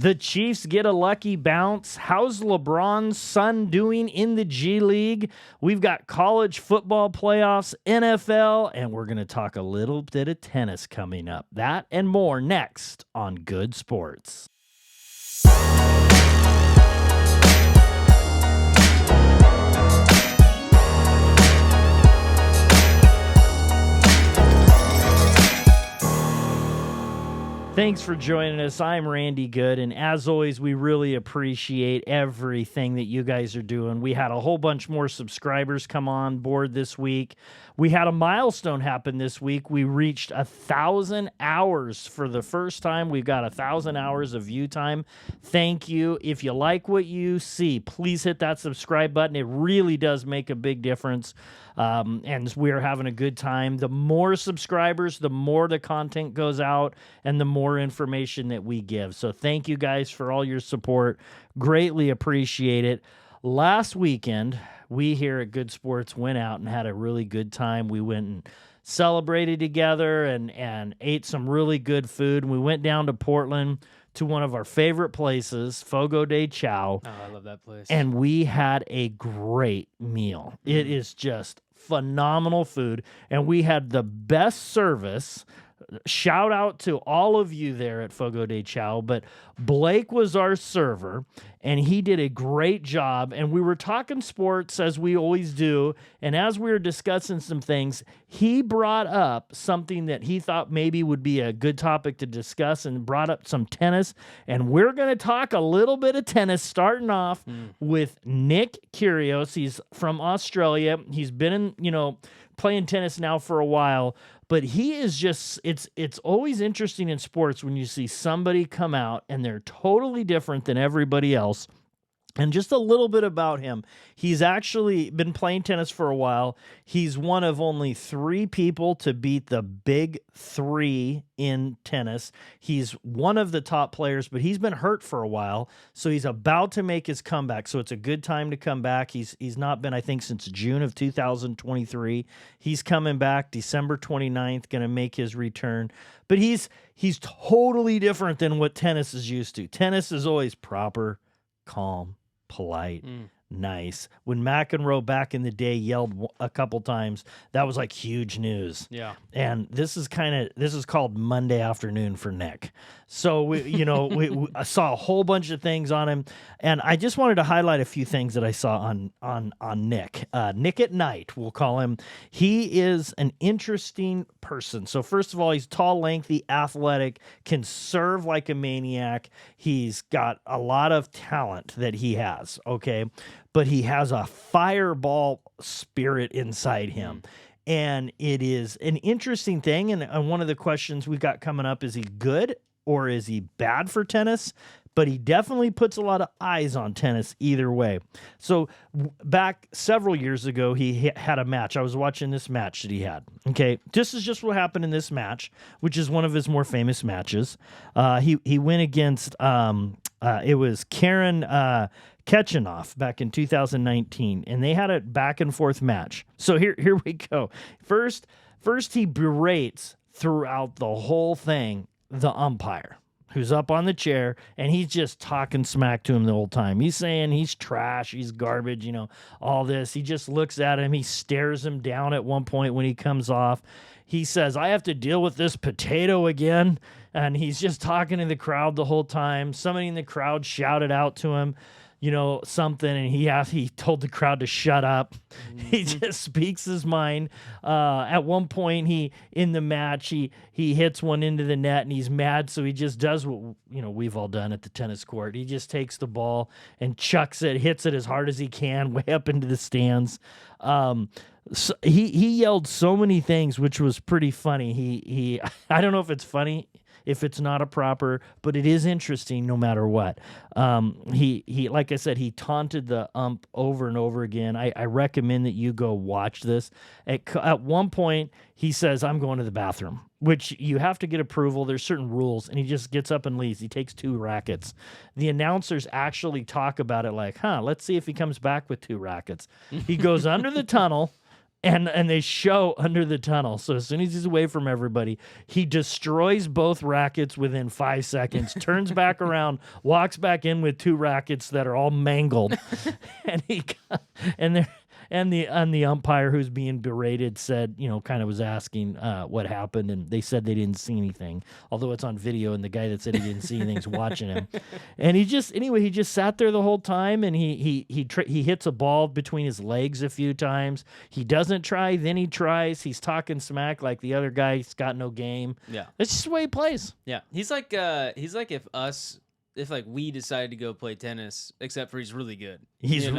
The Chiefs get a lucky bounce. How's LeBron's son doing in the G League? We've got college football playoffs, NFL, and we're going to talk a little bit of tennis coming up. That and more next on Good Sports. Thanks for joining us. I'm Randy Goode, and as always, we really appreciate everything that you guys are doing. We had a whole bunch more subscribers come on board this week. We had a milestone happen this week. We reached 1,000 hours for the first time. We've got 1,000 hours of view time. Thank you. If you like what you see, please hit that subscribe button. It really does make a big difference. And we're having a good time. The more subscribers, the more the content goes out and the more information that we give. So thank you guys for all your support. Greatly appreciate it. Last weekend, we here at Good Sports went out and had a really good time. We went and celebrated together and ate some really good food. We went down to Portland to one of our favorite places, Fogo de Chao. Oh, I love that place. And we had a great meal. It is just phenomenal food. And we had the best service. Shout out to all of you there at Fogo de Chao. But Blake was our server, and he did a great job. And we were talking sports, as we always do. And as we were discussing some things, he brought up something that he thought maybe would be a good topic to discuss, and brought up some tennis. And we're going to talk a little bit of tennis, starting off with Nick Kyrgios. He's from Australia. He's been in, playing tennis now for a while. But he is just, it's always interesting in sports when you see somebody come out and they're totally different than everybody else. And just a little bit about him. He's actually been playing tennis for a while. He's one of only 3 people to beat the big 3 in tennis. He's one of the top players, but he's been hurt for a while. So he's about to make his comeback. So it's a good time to come back. He's not been, I think, since June of 2023. He's coming back December 29th, going to make his return. But he's totally different than what tennis is used to. Tennis is always proper, calm, polite, nice. When McEnroe back in the day yelled a couple times, that was like huge news. Yeah. And this is called Monday afternoon for Nick. So we I saw a whole bunch of things on him, and I just wanted to highlight a few things that I saw on Nick. Nick at Night, we'll call him. He is an interesting person. So first of all, he's tall, lengthy, athletic, can serve like a maniac. He's got a lot of talent that he has, okay? But he has a fireball spirit inside him. And it is an interesting thing. And one of the questions we've got coming up, is he good or is he bad for tennis? But he definitely puts a lot of eyes on tennis either way. So back several years ago, he had a match. I was watching this match that he had. Okay, this is just what happened in this match, which is one of his more famous matches. He went against, it was Karen Khachanov back in 2019, and they had a back and forth match. So here we go. First he berates throughout the whole thing the umpire, who's up on the chair, and he's just talking smack to him the whole time. He's saying he's trash, he's garbage, all this. He just looks at him. He stares him down at one point when he comes off. He says, "I have to deal with this potato again." And he's just talking to the crowd the whole time. Somebody in the crowd shouted out to him, something, and he told the crowd to shut up. He just speaks his mind. At one point, in the match, he hits one into the net, and he's mad, so he just does what we've all done at the tennis court. He just takes the ball and chucks it, hits it as hard as he can, way up into the stands. So he yelled so many things, which was pretty funny. He I don't know if it's funny, if it's not a proper, but it is interesting no matter what. He like I said, he taunted the ump over and over again. I recommend that you go watch this. At one point, he says, "I'm going to the bathroom," which you have to get approval. There's certain rules, and he just gets up and leaves. He takes 2 rackets. The announcers actually talk about it like, let's see if he comes back with 2 rackets. He goes under the tunnel, And they show under the tunnel. So as soon as he's away from everybody, he destroys both rackets within 5 seconds, turns back around, walks back in with 2 rackets that are all mangled. And the umpire who's being berated said, kind of was asking what happened, and they said they didn't see anything, although it's on video, and the guy that said he didn't see anything's watching him. And he just sat there the whole time, and he hits a ball between his legs a few times. He doesn't try, then he tries. He's talking smack like the other guy's got no game. Yeah, that's just the way he plays. Yeah, he's like if like we decided to go play tennis, except for he's really good. He's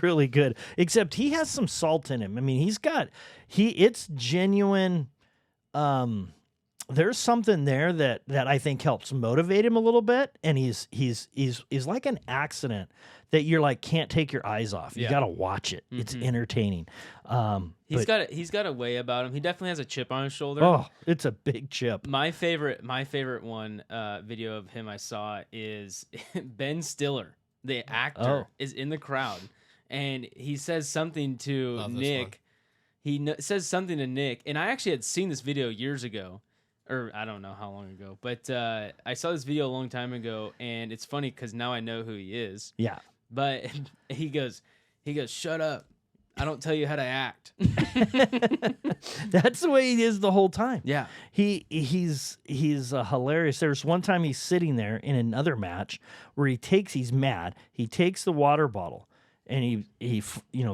really good, except he has some salt in him. I mean, it's genuine. There's something there that I think helps motivate him a little bit, and he's like an accident that you're like can't take your eyes off. You got to watch it. It's entertaining. He's got a way about him. He definitely has a chip on his shoulder. Oh, it's a big chip. My favorite one video of him I saw is Ben Stiller, the actor, is in the crowd, and he says something to Nick. He says something to Nick, and I actually had seen this video years ago. Or I don't know how long ago, but I saw this video a long time ago, and it's funny because now I know who he is. Yeah. But he goes, shut up. I don't tell you how to act. That's the way he is the whole time. Yeah. He's hilarious. There's one time he's sitting there in another match where he's mad. He takes the water bottle and he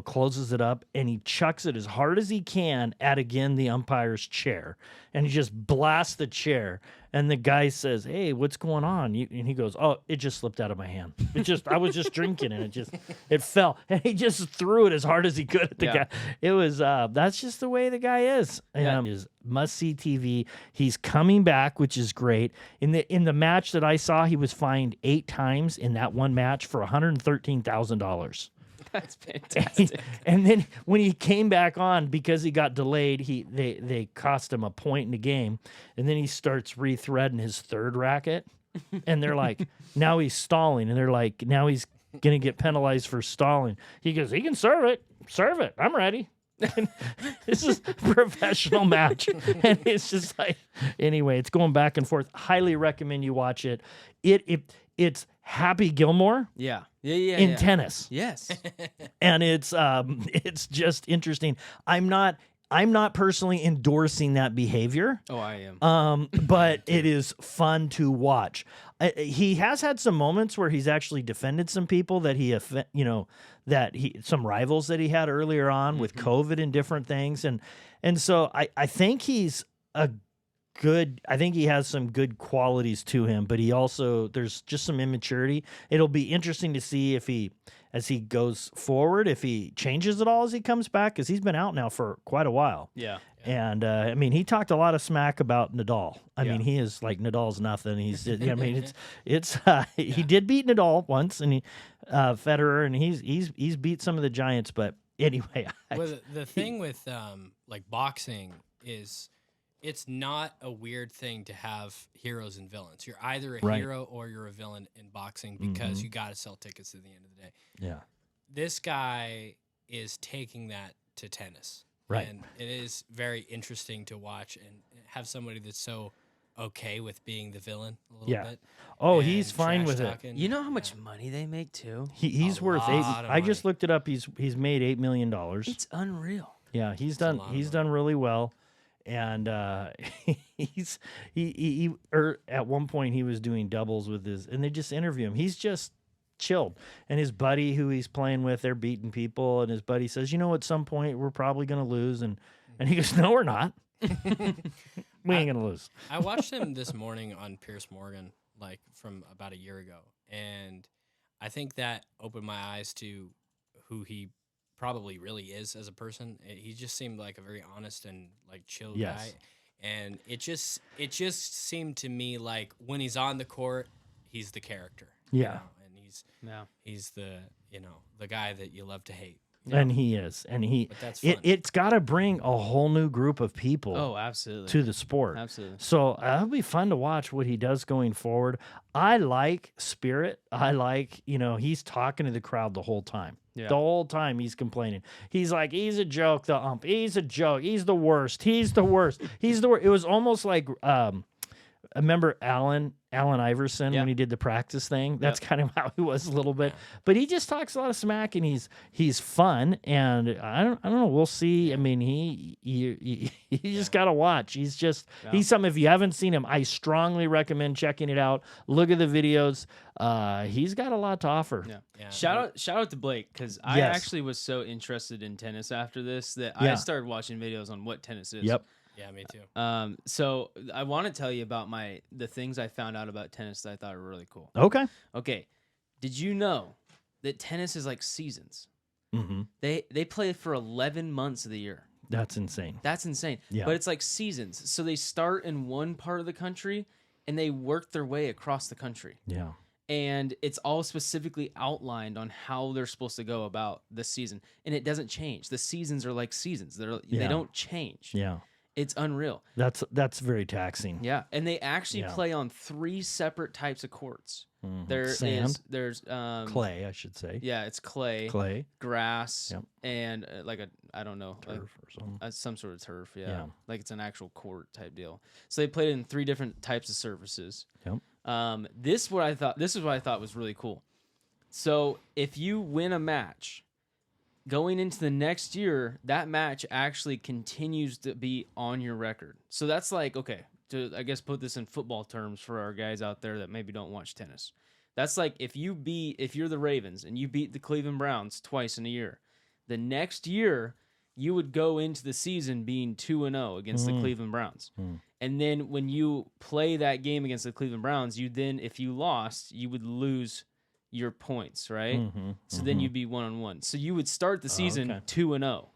closes it up and he chucks it as hard as he can at again the umpire's chair, and he just blasts the chair. And the guy says, "Hey, what's going on?" And he goes, "Oh, it just slipped out of my hand. I was just drinking and it fell." And he just threw it as hard as he could at the guy. It was that's just the way the guy is. Is must-see TV. He's coming back, which is great. In the match that I saw, he was fined 8 times in that one match for $113,000. That's fantastic. And then when he came back on, because he got delayed, they cost him a point in the game. And then he starts rethreading his third racket. And they're like, now he's stalling. And they're like, now he's going to get penalized for stalling. He goes, he can serve it. Serve it. I'm ready. This is a professional match. And it's just like, anyway, it's going back and forth. Highly recommend you watch it. It's Happy Gilmore. Yeah. In tennis. Yes. And it's just interesting. I'm not personally endorsing that behavior. Oh, I am. But it is fun to watch. He has had some moments where he's actually defended some people that some rivals that he had earlier on with COVID and different things. And so I think he's I think he has some good qualities to him, but there's just some immaturity. It'll be interesting to see as he goes forward, if he changes at all as he comes back, because he's been out now for quite a while. Yeah. And he talked a lot of smack about Nadal. I mean, he is like, Nadal's nothing. He did beat Nadal once, and Federer, and he's beat some of the giants. But anyway, the thing with like boxing is, it's not a weird thing to have heroes and villains. You're either a hero or you're a villain in boxing, because you got to sell tickets at the end of the day. Yeah. This guy is taking that to tennis. Right. And it is very interesting to watch and have somebody that's so okay with being the villain a little bit. Oh, he's fine with it. You know how much money they make too? He's worth $8. I just looked it up. He's made $8 million. It's unreal. Yeah, he's done really well. And he at one point he was doing doubles with and they just interview him. He's just chilled. And his buddy who he's playing with, they're beating people, and his buddy says, at some point we're probably going to lose. And he goes, no, we're not. We ain't going to lose. I watched him this morning on Piers Morgan, like from about a year ago. And I think that opened my eyes to who he probably really is as a person. He just seemed like a very honest and like chill guy, and it just seemed to me like when he's on the court, he's the character. And he's the the guy that you love to hate. And he is, and it's got to bring a whole new group of people. Oh, absolutely. To the sport. Absolutely. So it'll be fun to watch what he does going forward. I like Spirit. I like he's talking to the crowd the whole time. The whole time he's complaining. He's like, he's a joke, the ump. He's a joke. He's the worst. He's the worst. He's the worst. It was almost like, I remember Allen Iverson when he did the practice thing. That's kind of how he was a little bit. But he just talks a lot of smack, and he's fun. And I don't know. We'll see. I mean, he just got to watch. He's just he's something. If you haven't seen him, I strongly recommend checking it out. Look at the videos. He's got a lot to offer. Yeah. Shout out to Blake, because I actually was so interested in tennis after this that I started watching videos on what tennis is. Yep. Yeah, me too. So I want to tell you about the things I found out about tennis that I thought were really cool. Okay. Did you know that tennis is like seasons? Mm-hmm. They play for 11 months of the year. That's insane. Yeah. But it's like seasons. So they start in one part of the country and they work their way across the country. Yeah. And it's all specifically outlined on how they're supposed to go about the season. And it doesn't change. The seasons are like seasons. They don't change. Yeah. It's unreal. That's very taxing. Yeah, and they actually play on 3 separate types of courts. Mm-hmm. There's clay, I should say. Yeah, it's clay, grass, and like I don't know, turf or something. Some sort of turf. Yeah, like it's an actual court type deal. So they played in 3 different types of surfaces. Yep. This is what I thought was really cool. So if you win a match, going into the next year, that match actually continues to be on your record. So that's like, okay, to I guess put this in football terms for our guys out there that maybe don't watch tennis. That's like if you're the Ravens and you beat the Cleveland Browns twice in a year, the next year you would go into the season being 2-0 against the Cleveland Browns. And then when you play that game against the Cleveland Browns, if you lost, you would lose your points, right? So then you'd be 1-1. So you would start the season 2-0.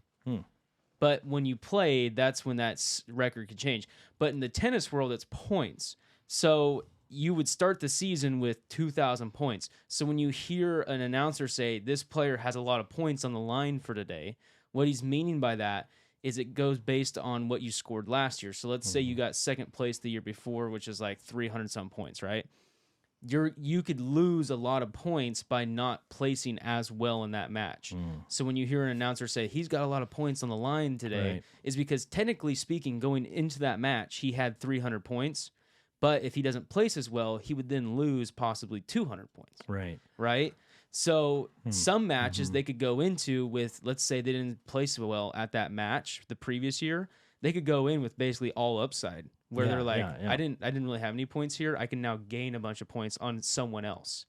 But when you played, that's when that record could change. But in the tennis world, it's points. So you would start the season with 2,000 points. So when you hear an announcer say, this player has a lot of points on the line for today, what he's meaning by that is it goes based on what you scored last year. So let's say you got second place the year before, which is like 300-some points, right? You could lose a lot of points by not placing as well in that match. So when you hear an announcer say he's got a lot of points on the line today, is because technically speaking, going into that match, he had 300 points. But if he doesn't place as well, he would then lose possibly 200 points. Right? So some matches they could go into with, let's say they didn't place well at that match the previous year, they could go in with basically all upside. Where they're like, I didn't really have any points here. I can now gain a bunch of points on someone else.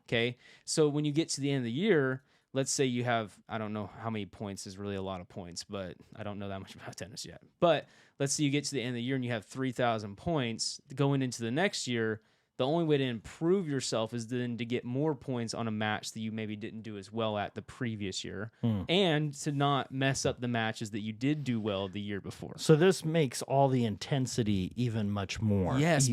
Okay, so when you get to the end of the year, let's say you have, I don't know how many points is really a lot of points, but I don't know that much about tennis yet. But let's say you get to the end of the year and you have 3,000 points going into the next year. The only way to improve yourself is then to get more points on a match that you maybe didn't do as well at the previous year, and to not mess up the matches that you did do well the year before. So this makes all the intensity even much more. Yes,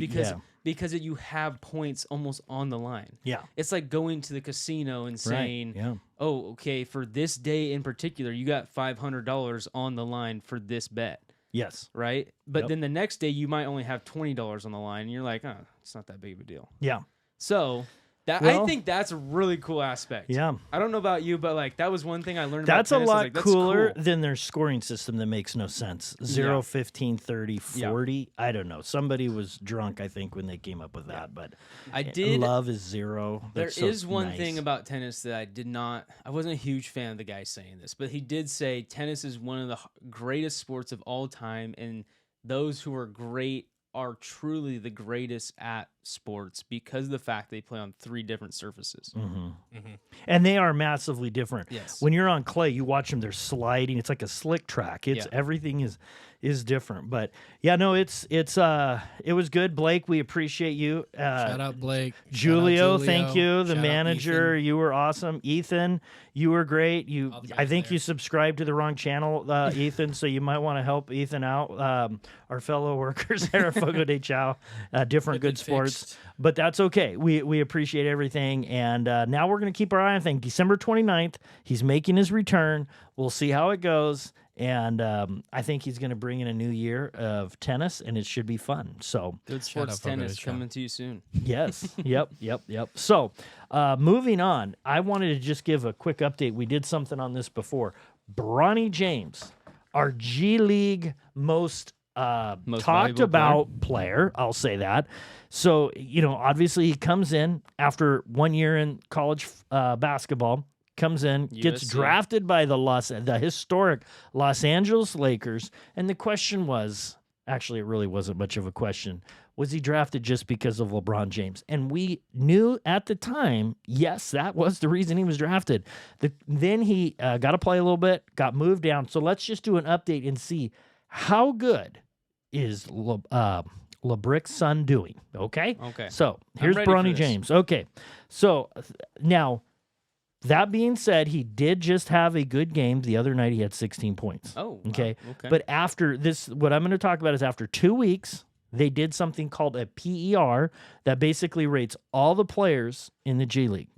because you have points almost on the line. Yeah. It's like going to the casino and saying, oh, okay, for this day in particular, you got $500 on the line for this bet. Yes. Right? But then the next day you might only have $20 on the line and you're like, oh, it's not that big of a deal. Yeah. So I think that's a really cool aspect. Yeah. I don't know about you, but like that was one thing I learned that's about tennis. A lot that's cooler cool. than their scoring system that makes no sense. 0, 15, 30, 40. I don't know. Somebody was drunk, I think, when they came up with that. But love is 0. There is one thing about tennis that I wasn't a huge fan of the guy saying this, but he did say tennis is one of the greatest sports of all time, and those who are great are truly the greatest at sports because of the fact they play on 3 different surfaces. And they are massively different. Yes. When you're on clay, you watch them, they're sliding. It's like a slick track. Everything is different. But yeah, no, it was good. Blake, we appreciate you. Shout out Blake. Julio, thank you. The Shout manager, you were awesome. Ethan, you were great. I think you subscribed to the wrong channel, Ethan, so you might want to help Ethan out. Our fellow workers there at Fogo de Chao, different good sports. But that's okay. We appreciate everything. And now we're going to keep our eye on things. December 29th, he's making his return. We'll see how it goes. And I think he's going to bring in a new year of tennis, and it should be fun. So Good sports tennis coming to you soon. yes, yep. So moving on, I wanted to just give a quick update. We did something on this before. Bronny James, our G League most talked about player, I'll say that. So, obviously he comes in after 1 year in college basketball, comes in, gets drafted by the historic Los Angeles Lakers. And the question was, actually, it really wasn't much of a question. Was he drafted just because of LeBron James? And we knew at the time, yes, that was the reason he was drafted. Then he got to play a little bit, got moved down. So let's just do an update and see how good is LeBric's son doing. Okay? So here's Bronny James. Okay. So now, that being said, he did just have a good game. The other night he had 16 points. Oh, okay. Wow. Okay. But after this, what I'm going to talk about is after 2 weeks, they did something called a PER that basically rates all the players in the G League.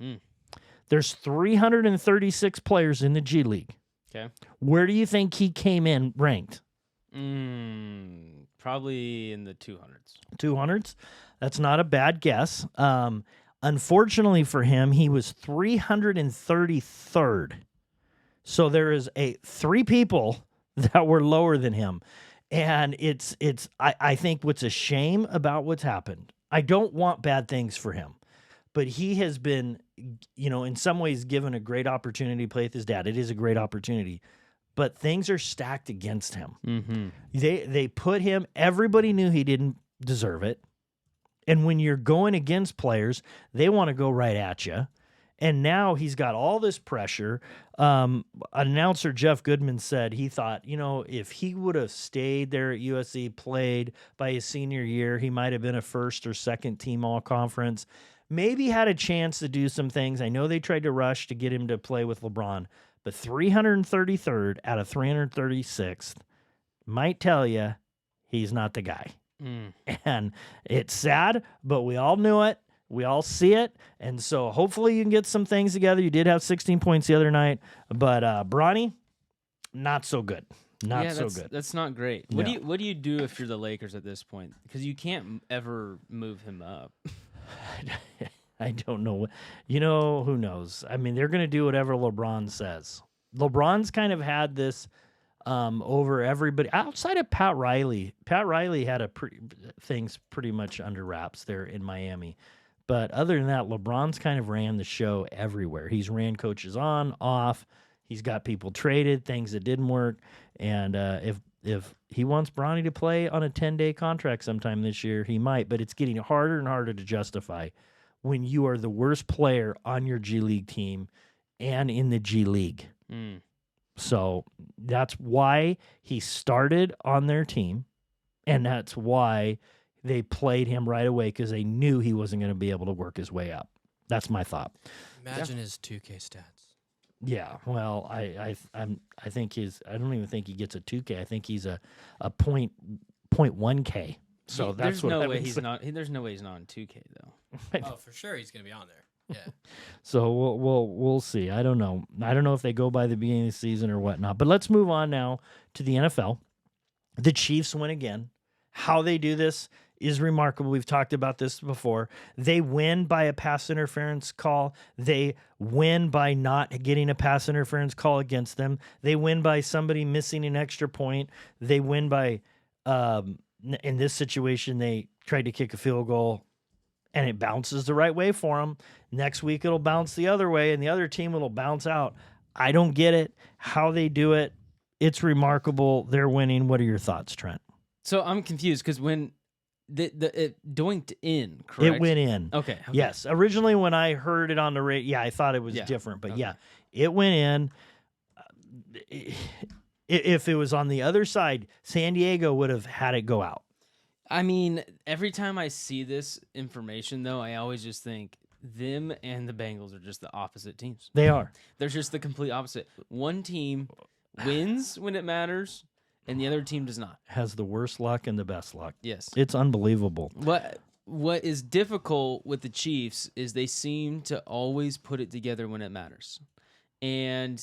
There's 336 players in the G League. Okay. Where do you think he came in ranked? Probably in the 200s. 200s? That's not a bad guess. Unfortunately for him, he was 333rd. So there is 3 people that were lower than him. And I think what's a shame about what's happened, I don't want bad things for him, but he has been, in some ways given a great opportunity to play with his dad. It is a great opportunity, but things are stacked against him. Mm-hmm. They put him, everybody knew he didn't deserve it. And when you're going against players, they want to go right at you. And now he's got all this pressure. Announcer Jeff Goodman said he thought, if he would have stayed there at USC, played by his senior year, he might have been a first or second team all-conference. Maybe had a chance to do some things. I know they tried to rush to get him to play with LeBron, but 333rd out of 336th might tell you he's not the guy. And it's sad, but we all knew it. We all see it. And so hopefully you can get some things together. You did have 16 points the other night, but Bronny, not so good. Not so good. That's not great. What do you do if you're the Lakers at this point? Because you can't ever move him up. I don't know. Who knows? I mean, they're going to do whatever LeBron says. LeBron's kind of had this over everybody outside of Pat Riley. Pat Riley had things pretty much under wraps there in Miami. But other than that, LeBron's kind of ran the show everywhere. He's ran coaches on, off. He's got people traded, things that didn't work. And if he wants Bronny to play on a 10-day contract sometime this year, he might. But it's getting harder and harder to justify when you are the worst player on your G League team and in the G League. So that's why he started on their team, and that's why they played him right away, because they knew he wasn't going to be able to work his way up. That's my thought. Imagine his 2K stats. Yeah, well, I think I don't even think he gets a 2K. I think he's a 0.1K. So that's what he's not. There's no way he's not on 2K though. Oh, for sure he's gonna be on there. Yeah. So we'll see. I don't know. I don't know if they go by the beginning of the season or whatnot. But let's move on now to the NFL. The Chiefs win again. How they do this is remarkable. We've talked about this before. They win by a pass interference call. They win by not getting a pass interference call against them. They win by somebody missing an extra point. They win by, in this situation, they tried to kick a field goal and it bounces the right way for them. Next week, it'll bounce the other way and the other team will bounce out. I don't get it. How they do it, it's remarkable. They're winning. What are your thoughts, Trent? So I'm confused because when it doinked in, correct? It went in. Okay. Yes. Originally, when I heard it on the radio, I thought it was different. But it went in. If it was on the other side, San Diego would have had it go out. I mean, every time I see this information, though, I always just think them and the Bengals are just the opposite teams. They are. They're just the complete opposite. One team wins when it matters, and the other team does not. Has the worst luck and the best luck. Yes. It's unbelievable. What is difficult with the Chiefs is they seem to always put it together when it matters. And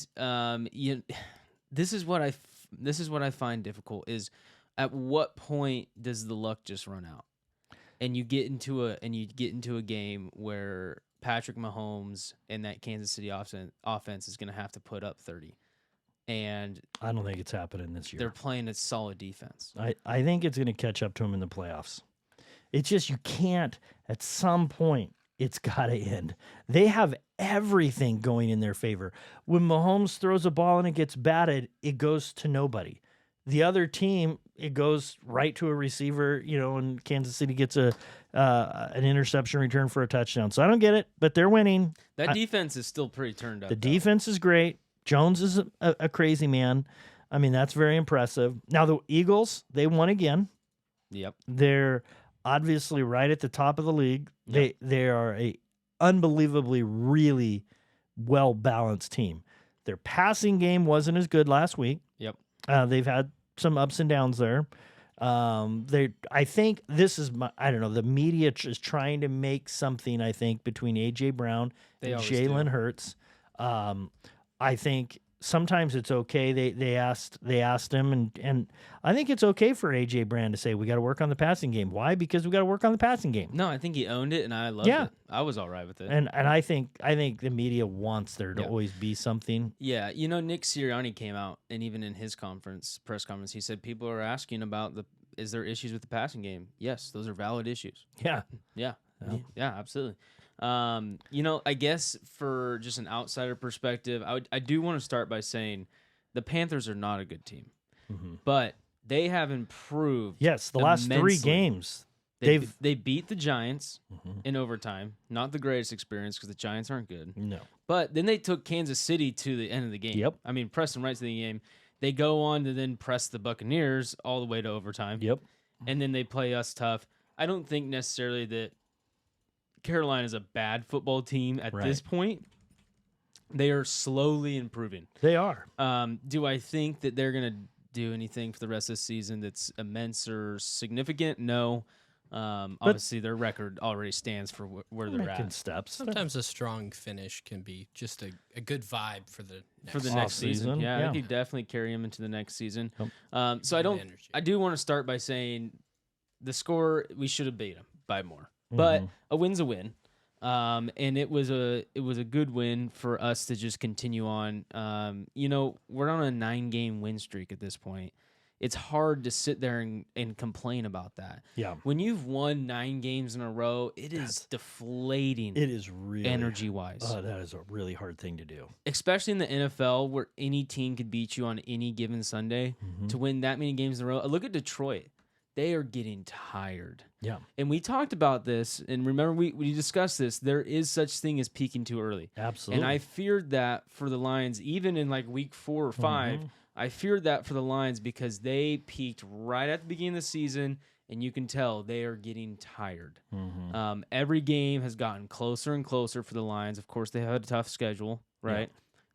this is what I find difficult is at what point does the luck just run out, and you get into a game where Patrick Mahomes and that Kansas City offense is going to have to put up 30, and I don't think it's happening this year. they're playing a solid defense. I think it's going to catch up to them in the playoffs. It's just you can't. At some point, it's got to end. They have everything going in their favor. When Mahomes throws a ball and it gets batted, it goes to nobody. The other team, it goes right to a receiver, and Kansas City gets an interception return for a touchdown. So I don't get it, but they're winning. That defense is still pretty turned up. The defense is great. Jones is a crazy man. I mean, that's very impressive. Now, the Eagles, they won again. Yep. They're obviously right at the top of the league. Yep. They are a unbelievably, really well-balanced team. Their passing game wasn't as good last week. Yep. They've had some ups and downs there. I think this is I don't know. The media is trying to make something. I think between AJ Brown and Jalen Hurts. I think sometimes it's okay. They asked him, and I think it's okay for AJ Brown to say we got to work on the passing game. Why? Because we got to work on the passing game. No, I think he owned it, and I loved it. I was all right with it. And I think the media wants there to always be something. Yeah, Nick Sirianni came out, and even in his press conference, he said people are asking about is there issues with the passing game? Yes, those are valid issues. Yeah, yeah, absolutely. I guess for just an outsider perspective, I do want to start by saying the Panthers are not a good team, but they have improved. Yes, the last 3 games. They beat the Giants in overtime. Not the greatest experience because the Giants aren't good. No. But then they took Kansas City to the end of the game. Yep. I mean, pressed them right to the game. They go on to then press the Buccaneers all the way to overtime. Yep. And then they play us tough. I don't think necessarily that Carolina is a bad football team at this point. They are slowly improving. They are. Do I think that they're going to do anything for the rest of the season that's immense or significant? No. Obviously, their record already stands for where they're at. Steps. Sometimes a strong finish can be just a good vibe for the next season. Yeah, they could definitely carry them into the next season. So I do want to start by saying the score, we should have beat them by more, but a win's a win. And it was a good win for us to just continue on. We're on a 9-game win streak at this point. It's hard to sit there and complain about that. Yeah. When you've won 9 games in a row, it is deflating. It is really energy-wise. Oh, that is a really hard thing to do. Especially in the NFL where any team could beat you on any given Sunday. To win that many games in a row. Look at Detroit. They are getting tired. Yeah. And we talked about this, and remember we discussed this. There is such thing as peaking too early. Absolutely. And I feared that for the Lions, even in like week 4 or 5. I feared that for the Lions because they peaked right at the beginning of the season, and you can tell they are getting tired. Every game has gotten closer and closer for the Lions. Of course, they had a tough schedule, right?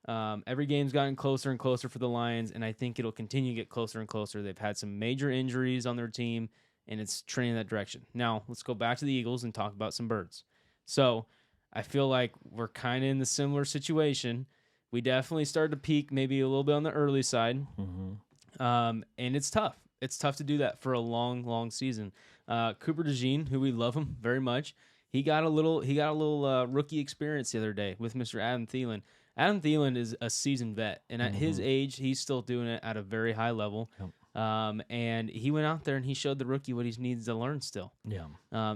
Every game's gotten closer and closer for the Lions, and I think it'll continue to get closer and closer. They've had some major injuries on their team, and it's trending in that direction. Now, let's go back to the Eagles and talk about some birds. So I feel like we're kind of in the similar situation. We definitely started to peak maybe a little bit on the early side, and it's tough. It's tough to do that for a long, long season. Cooper DeJean, who we love him very much, he got a little rookie experience the other day with Mr. Adam Thielen. Adam Thielen is a seasoned vet, and at his age, he's still doing it at a very high level. And he went out there and he showed the rookie what he needs to learn still.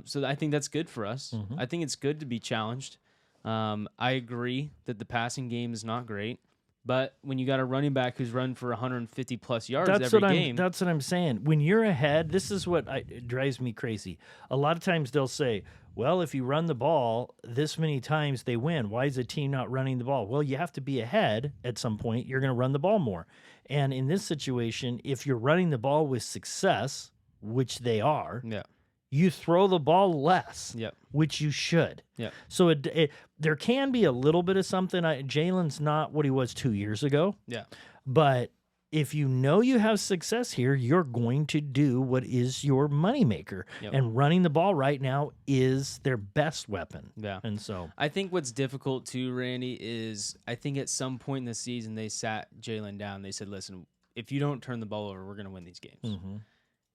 So I think that's good for us. I think it's good to be challenged. I agree that the passing game is not great, but when you got a running back who's run for 150 plus yards every game, that's what I'm saying. When you're ahead, this is what it drives me crazy. A lot of times they'll say, well, if you run the ball this many times, they win. Why is the team not running the ball? Well, you have to be ahead at some point. You're going to run the ball more. And in this situation, if you're running the ball with success, which they are, you throw the ball less, which you should. So there can be a little bit of something. Jalen's not what he was 2 years ago. But if you know you have success here, you're going to do what is your moneymaker. And running the ball right now is their best weapon. And so I think what's difficult too, Randy, is I think at some point in the season they sat Jalen down. They said, listen, if you don't turn the ball over, we're going to win these games. Mm-hmm.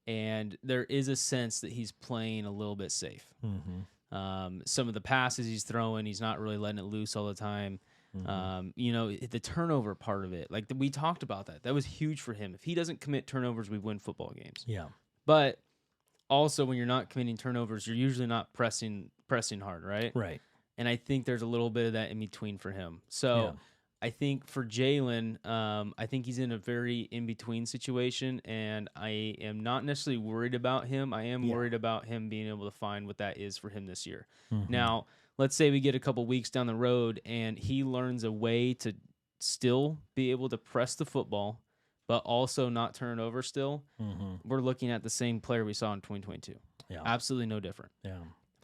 And there is a sense that he's playing a little bit safe. Mm-hmm. Some of the passes he's throwing, he's not really letting it loose all the time. Mm-hmm. You know, the turnover part of it, like we talked about that. That was huge for him. If he doesn't commit turnovers, we win football games. Yeah. But also, when you're not committing turnovers, you're usually not pressing hard, right? Right. And I think there's a little bit of that in between for him. So Yeah. I think for Jalen, I think he's in a very in-between situation, and I am not necessarily worried about him. I am worried about him being able to find what that is for him this year. Mm-hmm. Now, let's say we get a couple weeks down the road, and he learns a way to still be able to press the football, but also not turn it over still. Mm-hmm. We're looking at the same player we saw in 2022. Yeah. Absolutely no different. Yeah.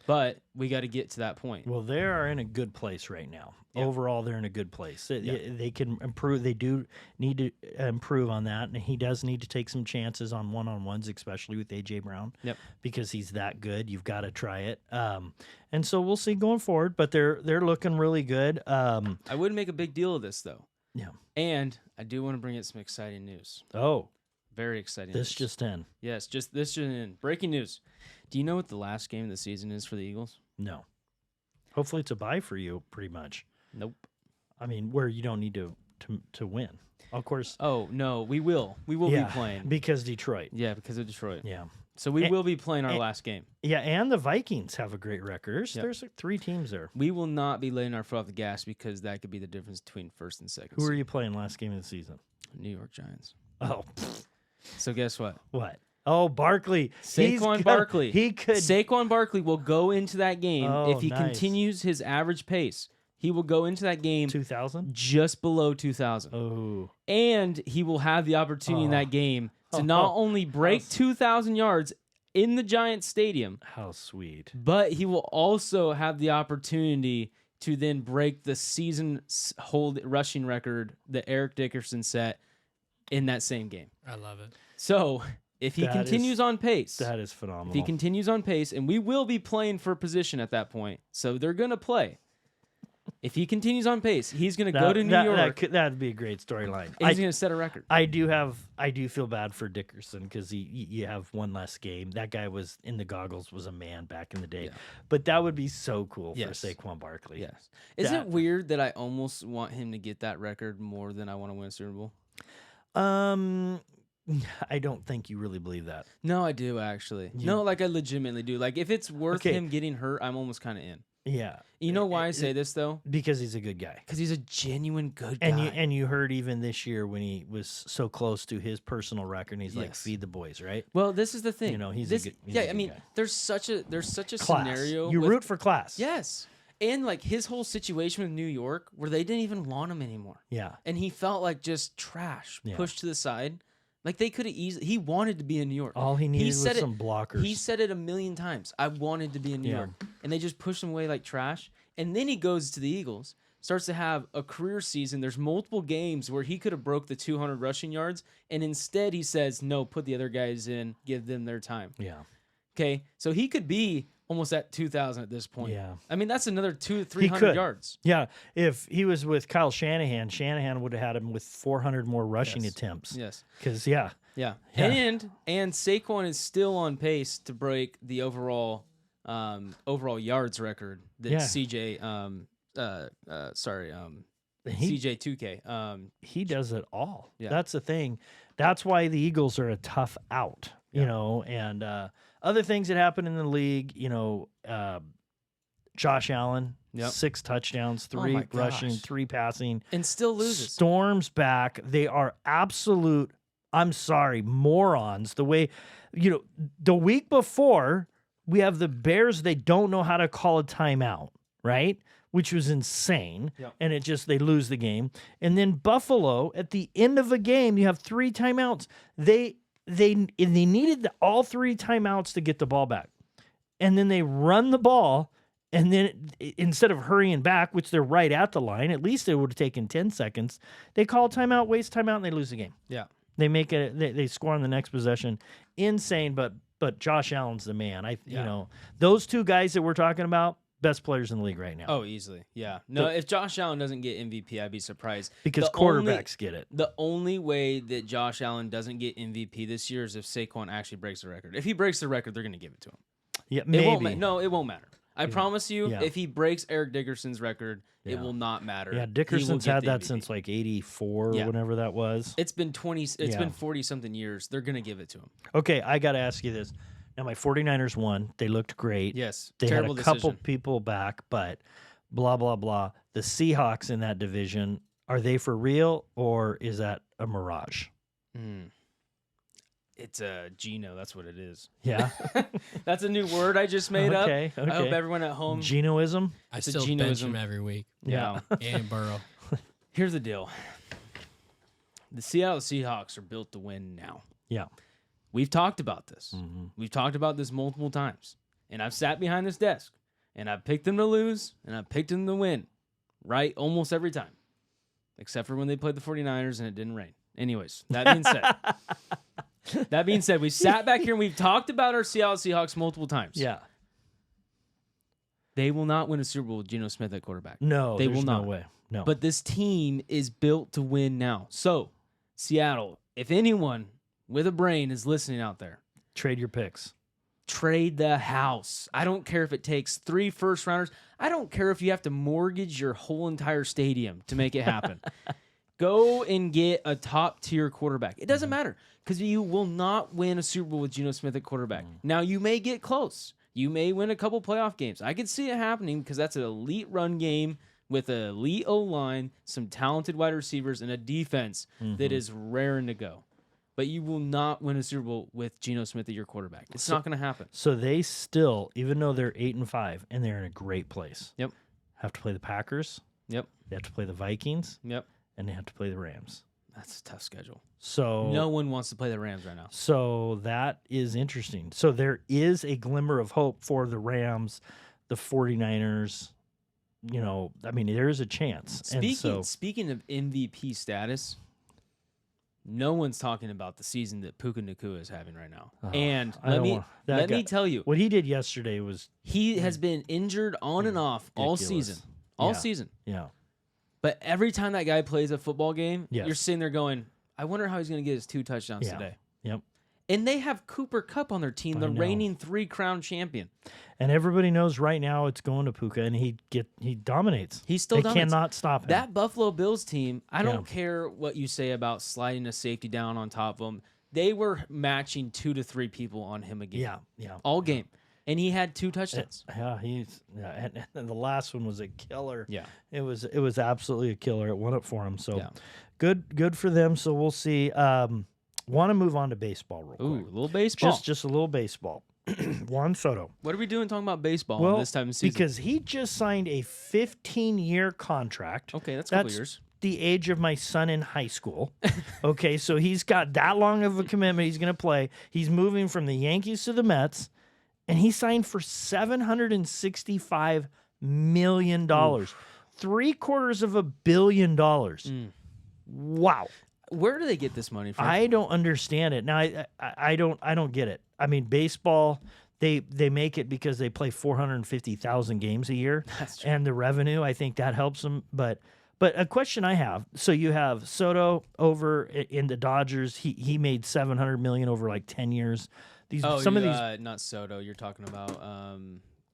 But we got to get to that point. Well, they are in a good place right now. Yeah. Overall, they're in a good place. Yeah. They can improve. They do need to improve on that, and he does need to take some chances on one-on-ones, especially with A.J. Brown. Yep. Because he's that good. You've got to try it. And so we'll see going forward. But they're looking really good. I wouldn't make a big deal of this though. Yeah. And I do want to bring in some exciting news. Oh, Very exciting. this news. just in. Yes, just this just in. Breaking news. Do you know what the last game of the season is for the Eagles? No. Hopefully, it's a bye for you, pretty much. Nope. I mean, where you don't need to win. Of course. Oh no, we will. We will be playing. Because Detroit. Yeah, because of Detroit. Yeah. So we And- will be playing our last game. Yeah, and the Vikings have a great record. Yep. There's like 3 teams there. We will not be letting our foot off the gas because that could be the difference between first and second. Who are seed. you playing last game of the season? New York Giants. Oh, So guess what? what? Oh, Barkley. He's Saquon good. Barkley. He could. Saquon Barkley will go into that game Oh, if he nice. continues his average pace. He will go into that game 2,000? just below 2,000. Oh. And he will have the opportunity in that game to not only break 2,000 yards in the Giants stadium, How sweet. but he will also have the opportunity to then break the season hold rushing record that Eric Dickerson set in that same game. I love it. So if he That continues is- on pace, That is phenomenal. if he continues on pace, and we will be playing for position at that point, so they're going to play. If he continues on pace, he's going to go to New York, That'd be a great storyline. and he's going to set a record. I do feel bad for Dickerson because you have one less game. That guy was in the goggles, was a man back in the day. Yeah. But that would be so cool Yes. for Saquon Barkley. Yes. Is That- it weird that I almost want him to get that record more than I want to win a Super Bowl? I don't think you really believe that. No, I do actually. No, like I legitimately do. Like if it's worth Okay. him getting hurt, I'm almost kind of in. Yeah. You know why I say this though? Because he's a good guy. Because he's a genuine good guy. And you heard even this year when he was so close to his personal record, and he's like, Yes. feed the boys, right? Well, this is the thing. You know, he's a this, good- he's yeah. a I good mean, guy. there's such a Class. scenario. You with- root for class. Yes, and like his whole situation with New York, where they didn't even want him anymore, Yeah. and he felt like just trash, Yeah. pushed to the side. Like they could have easily. He wanted to be in New York. All he needed was said it- some blockers. He said it a million times. I wanted to be in New Yeah. York, and they just pushed him away like trash. And then he goes to the Eagles, starts to have a career season. There's multiple games where he could have broke the 200 rushing yards, and instead he says, "No, put the other guys in, give them their time." Yeah. Okay, so he could be almost at 2,000 at this point. Yeah. I mean that's another 200-300 He could. yards. Yeah. If he was with Kyle Shanahan, Shanahan would have had him with 400 more rushing Yes. attempts. Yes. Because, yeah. Yeah. Yeah. And Saquon is still on pace to break the overall yards record that Yeah. CJ He, CJ 2K. he does it all. Yeah. That's the thing. That's why the Eagles are a tough out, you know, and other things that happen in the league, you know, Josh Allen, Yep. 6 touchdowns, Oh 3 my rushing, gosh. 3 passing. and still loses. Storms back. They are absolute, I'm sorry, morons. The way, you know, the week before, we have the Bears, they don't know how to call a timeout, right? Which was insane. Yep. And it just, they lose the game. And then Buffalo, at the end of a game, you have 3 timeouts. They needed all 3 timeouts to get the ball back. And then they run the ball. And then instead of hurrying back, which they're right at the line, at least it would have taken 10 seconds. They call timeout, waste timeout, and they lose the game. Yeah. They make it. They score on the next possession. Insane, but Josh Allen's the man. You know, those 2 guys that we're talking about, best players in the league right now. Oh, easily. Yeah. No, if Josh Allen doesn't get MVP, I'd be surprised. Because The quarterbacks get it. The only way that Josh Allen doesn't get MVP this year is if Saquon actually breaks the record. If he breaks the record, they're going to give it to him. Yeah, maybe. It won't matter. I promise you, Yeah. if he breaks Eric Dickerson's record, it will not matter. Yeah, Dickerson's had that since like 84 or whenever that was. It's been 40 something years. They're going to give it to him. Okay, I got to ask you this. Now, my 49ers won. They looked great. Yes. They terrible had a couple decision. people back, but blah, blah, blah. The Seahawks in that division, are they for real or is that a mirage? It's a Geno. That's what it is. Yeah. That's a new word I just made up. Okay. I hope everyone at home. Genoism? I It's a still bench Genoism. him every week. Yeah. And Burrow. Here's the deal. The Seattle Seahawks are built to win now. Yeah. We've talked about this. Mm-hmm. We've talked about this multiple times. And I've sat behind this desk and I've picked them to lose and I've picked them to win. Right? Almost every time. Except for when they played the 49ers and it didn't rain. Anyways, that being said, we sat back here and we've talked about our Seattle Seahawks multiple times. Yeah. They will not win a Super Bowl with Geno Smith at quarterback. No, they there's will not. No way. No. But this team is built to win now. So, Seattle, if anyone with a brain is listening out there, trade your picks. Trade the house. I don't care if it takes 3 first-rounders. I don't care if you have to mortgage your whole entire stadium to make it happen. Go and get a top-tier quarterback. It doesn't matter because you will not win a Super Bowl with Geno Smith at quarterback. Now, you may get close. You may win a couple playoff games. I could see it happening because that's an elite run game with an elite O-line, some talented wide receivers, and a defense that is raring to go. But you will not win a Super Bowl with Geno Smith at your quarterback. It's not going to happen. So they still, even though they're 8-5 and they're in a great place, Yep. have to play the Packers. Yep. They have to play the Vikings. Yep. And they have to play the Rams. That's a tough schedule. So no one wants to play the Rams right now. So that is interesting. So there is a glimmer of hope for the Rams, the 49ers. You know, I mean, there is a chance. Speaking of MVP status, no one's talking about the season that Puka Nacua is having right now. And let me tell you, what he did yesterday was he has been injured on and off all season. All season. Yeah. But every time that guy plays a football game, Yes. you're sitting there going, I wonder how he's going to get his 2 touchdowns today. Yep. And they have Cooper Kupp on their team, the reigning 3-crown champion. And everybody knows right now it's going to Puka, and he dominates. He still dominates. Cannot stop him. That Buffalo Bills team, I don't care what you say about sliding a safety down on top of him. They were matching 2 to 3 people on him again. Yeah. All game. And he had 2 touchdowns. And the last one was a killer. Yeah. It was absolutely a killer. It won it for him. So good for them. So we'll see. Want to move on to baseball real quick. Ooh, a little baseball. Just a little baseball. Juan Soto. What are we doing talking about baseball this time of season? Because he just signed a 15-year contract. Okay, that's a couple years. The age of my son in high school. Okay, so he's got that long of a commitment he's going to play. He's moving from the Yankees to the Mets, and he signed for $765 million. $750 million. Wow. Where do they get this money from? I don't understand it. Now I don't get it. I mean, baseball, they make it because they play 450,000 games a year. That's true. And the revenue, I think that helps them. But a question I have, so you have Soto over in the Dodgers. He made $700 million over like 10 years. Not Soto. You're talking about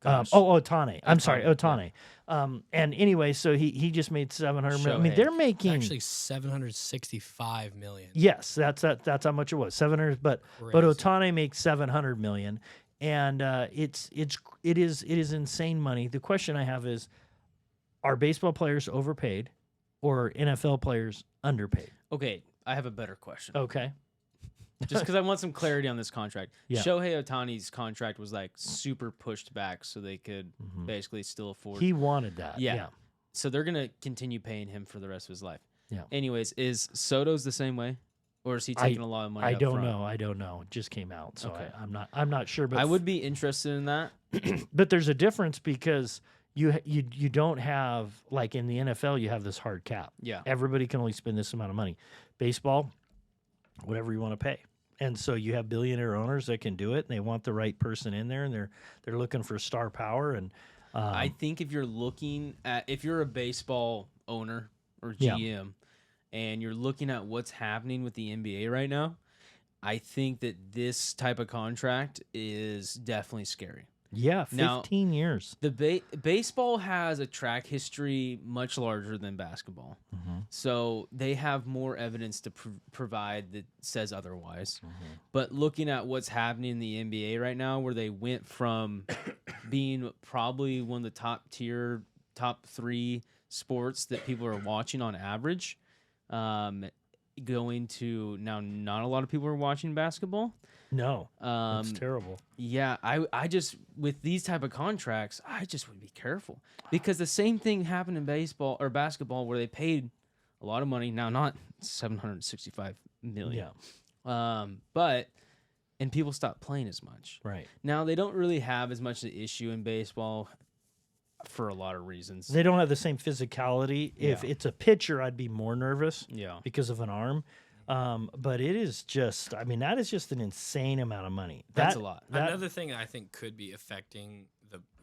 Ohtani. I'm sorry, Ohtani. Yeah. And anyway, so he just made $700 million. I mean, they're making actually $765 million. Yes, that's how much it was. 700, but Ohtani makes $700 million, and it is insane money. The question I have is, are baseball players overpaid, or NFL players underpaid? Okay, I have a better question. Okay. Just because I want some clarity on this contract. Yeah. Shohei Ohtani's contract was like super pushed back so they could basically still afford. He wanted that. Yeah. So they're going to continue paying him for the rest of his life. Yeah. Anyways, is Soto's the same way? Or is he taking a lot of money I up don't front? know. I don't know. It just came out. So Okay. I'm not sure. But I would be interested in that. But there's a difference because you don't have, like in the NFL, you have this hard cap. Yeah. Everybody can only spend this amount of money. Baseball, whatever you want to pay. And so you have billionaire owners that can do it, and they want the right person in there, and they're looking for star power. And I think if you're a baseball owner or GM and you're looking at what's happening with the NBA right now, I think that this type of contract is definitely scary. Yeah, 15 years. The baseball has a track history much larger than basketball. So they have more evidence to provide that says otherwise. But looking at what's happening in the NBA right now, where they went from being probably one of the top 3 sports that people are watching on average, going to now not a lot of people are watching basketball. No, it's terrible. Yeah, I just, with these type of contracts, I just would be careful, because the same thing happened in baseball or basketball where they paid a lot of money. Now, not $765 million. Yeah. And people stopped playing as much. Right. Now, they don't really have as much an issue in baseball for a lot of reasons. They don't have the same physicality. If it's a pitcher, I'd be more nervous because of an arm. But it is just, I mean, that is just an insane amount of money. That's a lot. Another thing I think could be affecting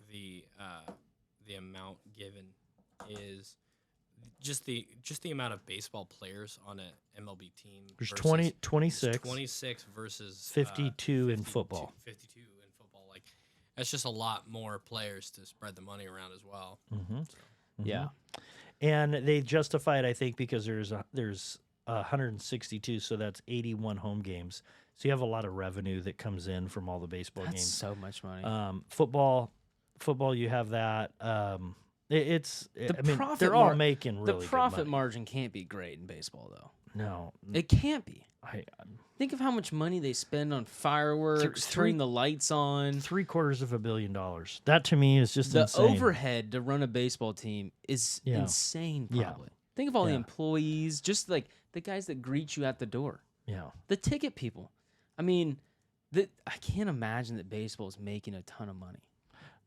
the amount given is just the amount of baseball players on an MLB team. There's 26 versus 52 in football. 52 in football. Like, that's just a lot more players to spread the money around as well. Yeah. And they justify it, I think, because there's 162, so that's 81 home games. So you have a lot of revenue that comes in from all the baseball That's games. so much money. Football, you have that. Profit they're all making really the good profit money. margin can't be great in baseball, though. No, It can't be. Think of how much money they spend on fireworks, turning the lights on. $750 million. That to me is just the insane. overhead to run a baseball team is insane. Probably think of all the employees, just like the guys that greet you at the door. Yeah, the ticket people. I mean, I can't imagine that baseball is making a ton of money.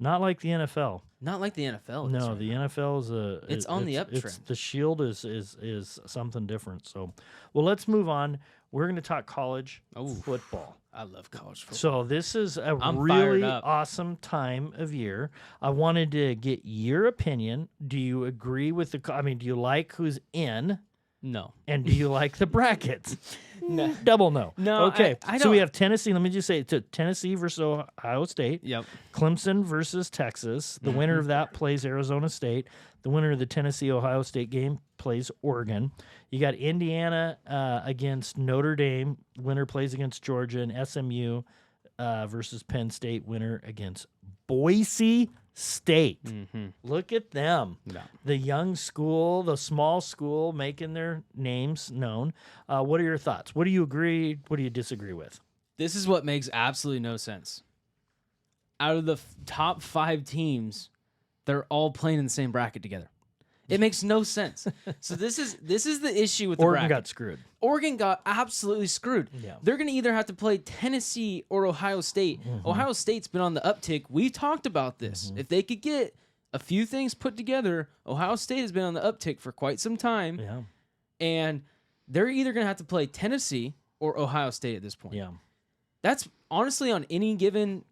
not like the NFL. Not like the NFL. No, right the now. NFL is It's on the uptrend. The Shield is something different. So, well, let's move on. We're going to talk college football. I love college football. So this is a I'm really fired up. awesome time of year. I wanted to get your opinion. Do you agree with do you like who's in? No. And do you like the brackets? No. Double no. No. Okay. I So we have Tennessee. Let me just say it's Tennessee versus Ohio State. Yep. Clemson versus Texas. The winner of that plays Arizona State. The winner of the Tennessee-Ohio State game plays Oregon. You got Indiana against Notre Dame. Winner plays against Georgia. And SMU versus Penn State. Winner against Boise State. Look at them. No. The young school, the small school making their names known. What are your thoughts? What do you agree? What do you disagree with? This is what makes absolutely no sense. Out of the top 5 teams, they're all playing in the same bracket together. It makes no sense. So this is the issue with the Oregon bracket. got screwed. Oregon got absolutely screwed. Yeah. They're going to either have to play Tennessee or Ohio State. Ohio State's been on the uptick. We talked about this. If they could get a few things put together, Ohio State has been on the uptick for quite some time. Yeah. And they're either going to have to play Tennessee or Ohio State at this point. Yeah. That's honestly on any given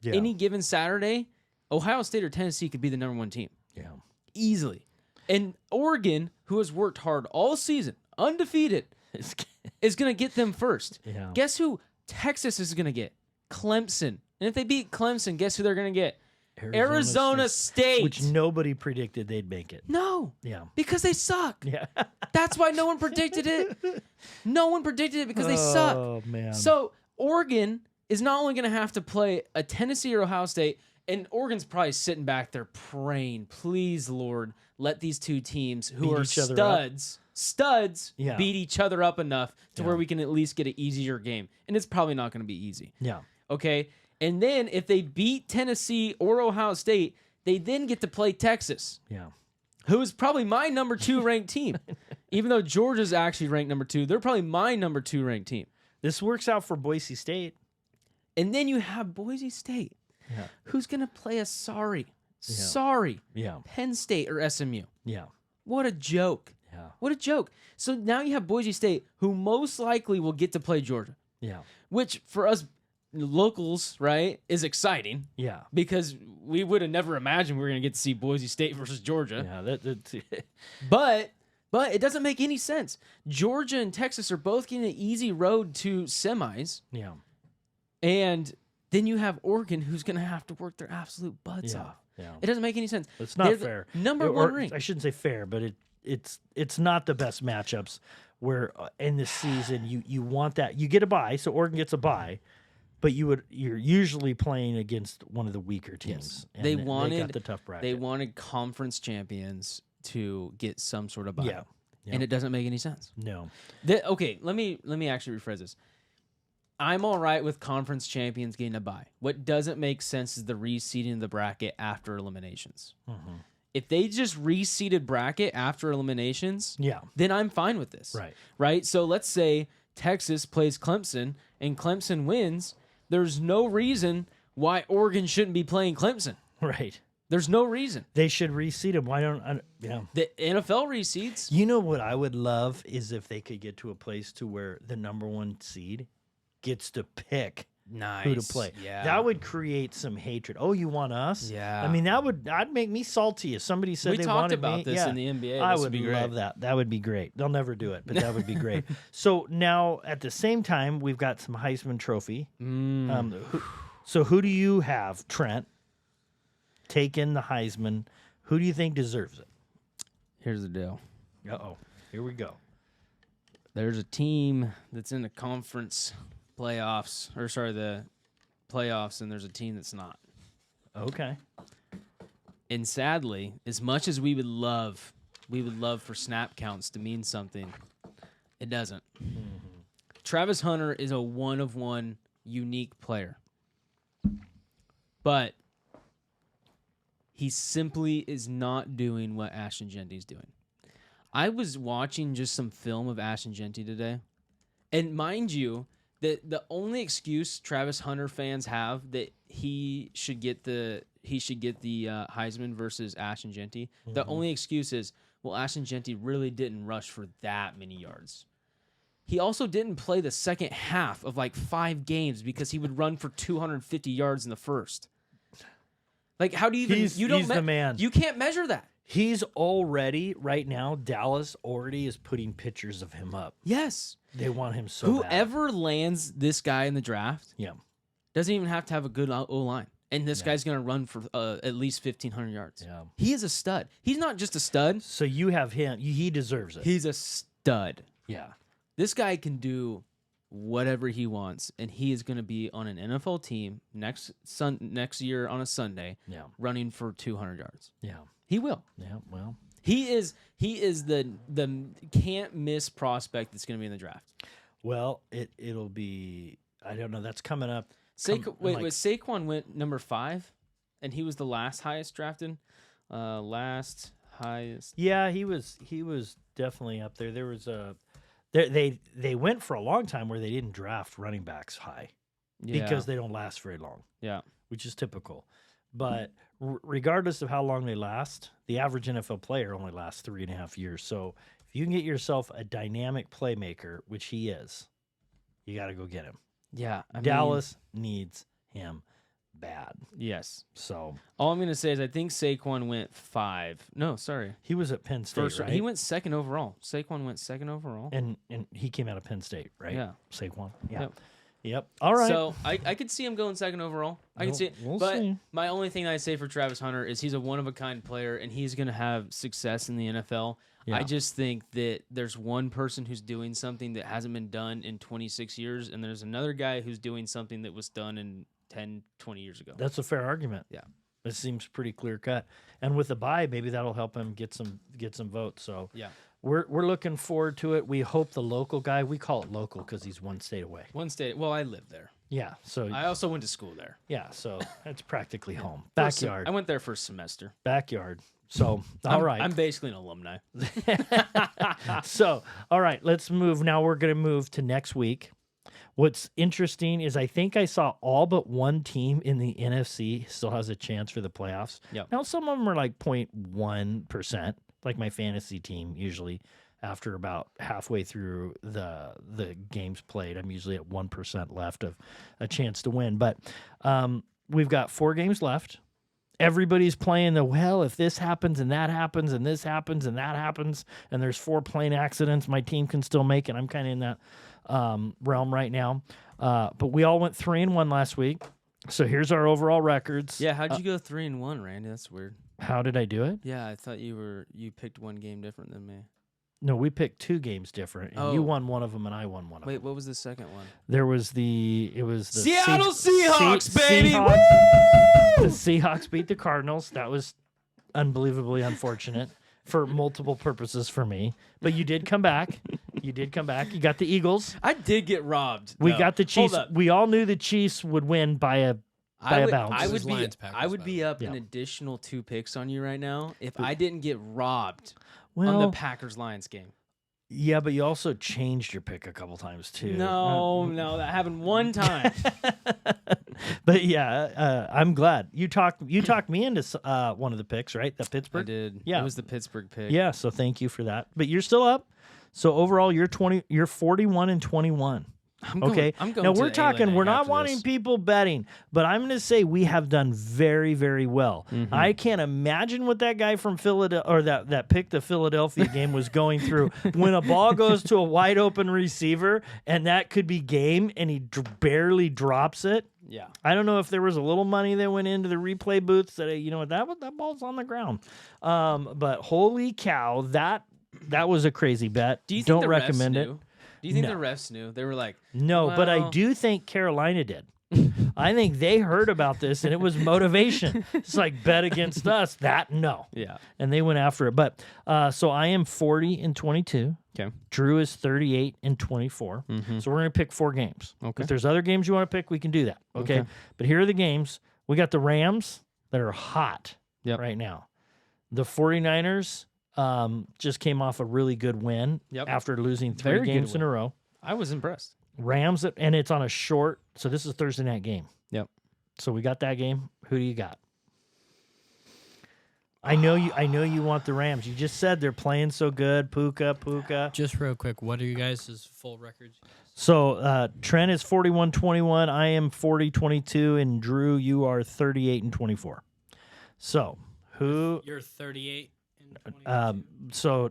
Saturday, Ohio State or Tennessee could be the number 1 team. Yeah. Easily. And Oregon, who has worked hard all season, undefeated, is going to get them first. Yeah. Guess who Texas is going to get? Clemson. And if they beat Clemson, guess who they're going to get? Arizona State. Which nobody predicted they'd make it. No. Yeah. Because they suck. Yeah. That's why no one predicted it. No one predicted it because they suck. Oh, man. So Oregon is not only going to have to play a Tennessee or Ohio State, and Oregon's probably sitting back there praying, please, Lord, let these two teams who Beat are each other up. studs, Yeah. beat each other up enough to Yeah. where we can at least get an easier game. And it's probably not going to be easy. Yeah. Okay? And then if they beat Tennessee or Ohio State, they then get to play Texas, Yeah. who is probably my number 2 ranked team. Even though Georgia's actually ranked number 2, they're probably my number 2 ranked team. This works out for Boise State. And then you have Boise State, Yeah. who's going to play a sorry Yeah. Penn State or SMU. Yeah. What a joke. Yeah. What a joke. So now you have Boise State, who most likely will get to play Georgia, Yeah. which for us locals, right, is exciting. Yeah. Because we would have never imagined we were going to get to see Boise State versus Georgia. Yeah. But it doesn't make any sense. Georgia and Texas are both getting an easy road to semis. Yeah. And then you have Oregon, who's going to have to work their absolute butts off. Yeah. It doesn't make any sense. It's not They're fair. Number one ring. I shouldn't say fair, but it's not the best matchups where in this season you want that. You get a bye, so Oregon gets a bye, but you're usually playing against one of the weaker teams. Yes. And they got the tough bracket. They wanted conference champions to get some sort of bye. Yeah. And it doesn't make any sense. No. Okay, let me actually rephrase this. I'm all right with conference champions getting a bye. What doesn't make sense is the reseeding of the bracket after eliminations. Mm-hmm. If they just reseeded bracket after eliminations, then I'm fine with this. Right? So let's say Texas plays Clemson and Clemson wins. There's no reason why Oregon shouldn't be playing Clemson. Right. There's no reason. They should reseed them. Why don't the NFL reseeds? You know what I would love is if they could get to a place to where the number one seed gets to pick who to play. Yeah. That would create some hatred. Oh, you want us? Yeah. I mean, that'd make me salty if somebody said they wanted me. We talked about this in the NBA. I would love that. That would be great. They'll never do it, but that would be great. So now at the same time, we've got some Heisman Trophy. So who do you have, Trent, taking the Heisman? Who do you think deserves it? Here's the deal. Uh-oh. Here we go. There's a team that's in the conference playoffs, the playoffs, and there's a team that's not. Okay. And sadly, as much as we would love for snap counts to mean something, it doesn't. Mm-hmm. Travis Hunter is a one-of-one unique player. But he simply is not doing what Ashton Genty's doing. I was watching just some film of Ashton Genty today, and mind you, the only excuse Travis Hunter fans have that he should get the Heisman versus Ashton Genty, the only excuse is, well, Ashton Genty really didn't rush for that many yards. He also didn't play the second half of like 5 games because he would run for 250 yards in the first. Like, how do you even? He's the man. You can't measure that. He's already, right now, Dallas already is putting pictures of him up. Yes. They want him so bad. Whoever lands this guy in the draft doesn't even have to have a good O-line. And this guy's going to run for at least 1,500 yards. Yeah. He is a stud. He's not just a stud. So you have him. He deserves it. He's a stud. Yeah. This guy can do whatever he wants, and he is going to be on an NFL team next year on a Sunday running for 200 yards. Yeah. He will. Yeah, well. He is the can't miss prospect that's going to be in the draft. Well, it'll be, I don't know, that's coming up. Saquon went number 5, and he was the last highest drafted. Last highest. Yeah, he was definitely up there. There was they went for a long time where they didn't draft running backs high because they don't last very long. Yeah, which is typical. But regardless of how long they last, the average NFL player only lasts 3.5 years. So if you can get yourself a dynamic playmaker, which he is, you got to go get him. Yeah, Dallas needs him bad. Yes. So all I'm going to say is I think Saquon went 5. No, sorry. He was at Penn State, right? He went 2nd overall. Saquon went 2nd overall. And he came out of Penn State, right? Yeah. Saquon. Yeah. Yep. All right. So I could see him going 2nd overall. I can see it. We'll but see. My only thing I say for Travis Hunter is he's a one-of-a-kind player, and he's going to have success in the NFL. Yeah. I just think that there's one person who's doing something that hasn't been done in 26 years, and there's another guy who's doing something that was done in 10, 20 years ago. That's a fair argument. Yeah. It seems pretty clear cut. And with the bye, maybe that'll help him get some votes. So yeah. We're looking forward to it. We hope the local guy, we call it local because he's one state away. One state. Well, I live there. Yeah. So I also went to school there. Yeah. So it's practically home. Backyard. I went there for a semester. Backyard. So, all right. I'm basically an alumni. So, all right, let's move. Now we're going to move to next week. What's interesting is I think I saw all but one team in the NFC still has a chance for the playoffs. Yep. Now, some of them are like 0.1%, like my fantasy team usually after about halfway through the games played. I'm usually at 1% left of a chance to win. But we've got 4 games left. Everybody's playing if this happens and that happens and this happens and that happens and there's 4 plane accidents, my team can still make it. I'm kind of in that realm right now. But we all went 3-1 last week. So here's our overall records. Yeah, how'd you go 3-1, Randy? That's weird. How did I do it? Yeah, I thought you picked one game different than me. No, we picked 2 games different, and you won one of them, and I won one of them. Wait, what was the second one? It was the Seattle Seahawks, baby! The Seahawks beat the Cardinals. That was unbelievably unfortunate for multiple purposes for me. But you did come back. You got the Eagles. I did get robbed. We got the Chiefs. We all knew the Chiefs would win by a bounce. I would be up an additional 2 picks on you right now if I didn't get robbed on the Packers-Lions game. Yeah, but you also changed your pick a couple times too. No, that happened one time. But yeah, I'm glad you talked me into one of the picks, right? The Pittsburgh. I did. Yeah, it was the Pittsburgh pick. Yeah, so thank you for that. But you're still up. So overall, you're 41-21. Okay. I'm going now to we're talking. We're not wanting this. people betting, but I'm going to say we have done very, very well. Mm-hmm. I can't imagine what that guy from Philadelphia or that picked the Philadelphia game was going through when a ball goes to a wide open receiver and that could be game and he barely drops it. Yeah. I don't know if there was a little money that went into the replay booths that that ball's on the ground. But holy cow, that was a crazy bet. Do you think don't the recommend refs it. knew? Do you think the refs knew? They were like, no, well... but I do think Carolina did. I think they heard about this and it was motivation. It's like bet against us. No. Yeah. And they went after it. But so I am 40-22. Okay. Drew is 38-24. Mm-hmm. So we're going to pick 4 games. Okay. If there's other games you want to pick, we can do that. Okay. But here are the games. We got the Rams that are hot right now. The 49ers just came off a really good win after losing 3 games in a row. I was impressed. Rams, and it's on a short, so this is a Thursday night game. Yep. So we got that game. Who do you got? I know you want the Rams. You just said they're playing so good. Puka. Just real quick, what are you guys' full records? So Trent is 41-21. I am 40-22, and Drew, you are 38-24. So who? You're 38. So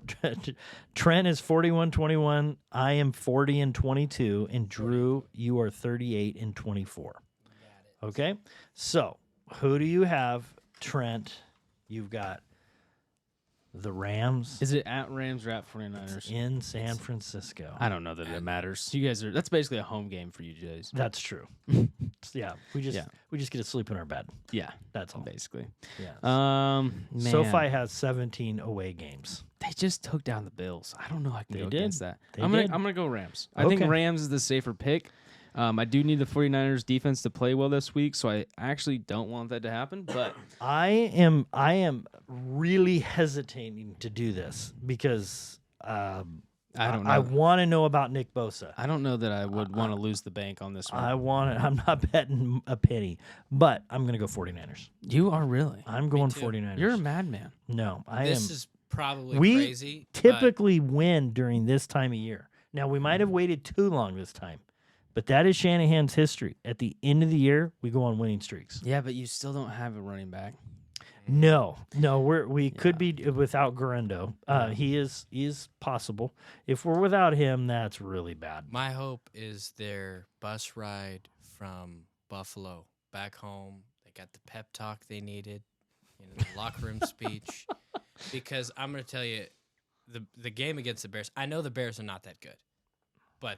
Trent is 41-21. I am 40-22, and Drew, you are 38-24. Okay. So who do you have, Trent? You've got the Rams. Is it at Rams or at 49ers? In San Francisco. I don't know that it matters. You guys that's basically a home game for you guys. That's true. We just get to sleep in our bed. Yeah, that's all. Basically. Yeah. Man. SoFi has 17 away games. They just took down the Bills. I don't know I can go did. against that. They I'm did. gonna go Rams. I think Rams is the safer pick. I do need the 49ers defense to play well this week, so I actually don't want that to happen. But I am really hesitating to do this because I don't know. I want to know about Nick Bosa. I don't know that I would want to lose the bank on this one. I'm not betting a penny, but I'm going to go 49ers. You are really? I'm going 49ers. You're a madman. No, This is probably crazy. We typically win during this time of year. Now, we might have waited too long this time. But that is Shanahan's history. At the end of the year, we go on winning streaks. Yeah, but you still don't have a running back. No, we could be without Guerrero. He is possible. If we're without him, that's really bad. My hope is their bus ride from Buffalo back home. They got the pep talk they needed, the locker room speech. Because I'm going to tell you, the game against the Bears. I know the Bears are not that good, but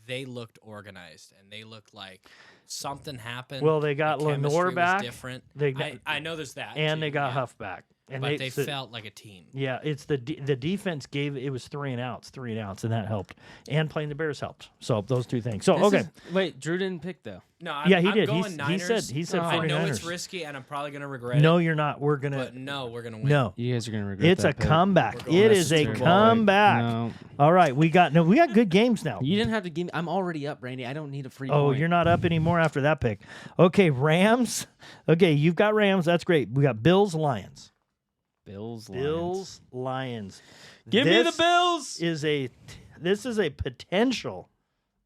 they looked organized and they looked like something happened. Well, they got Lenore back. Different. They I know there's that, and too, they got Huff back. And but they felt like a team. Yeah, it's the defense it was 3 and outs, and that helped. And playing the Bears helped. So those 2 things. So wait, Drew didn't pick though. No, he I'm did. Going Niners. He said 49ers. I know it's risky, and I'm probably gonna regret it. No, you're not. We're gonna. But no, we're gonna win. No, you guys are gonna regret. It's a pick. comeback. It is a comeback. No. All right, we got good games now. You didn't have to give me. I'm already up, Randy. I don't need a free. Oh, point. You're not up anymore after that pick. Okay, Rams. Okay, you've got Rams. That's great. We got Bills, Lions. Bills, Lions. Give me the Bills. This is a potential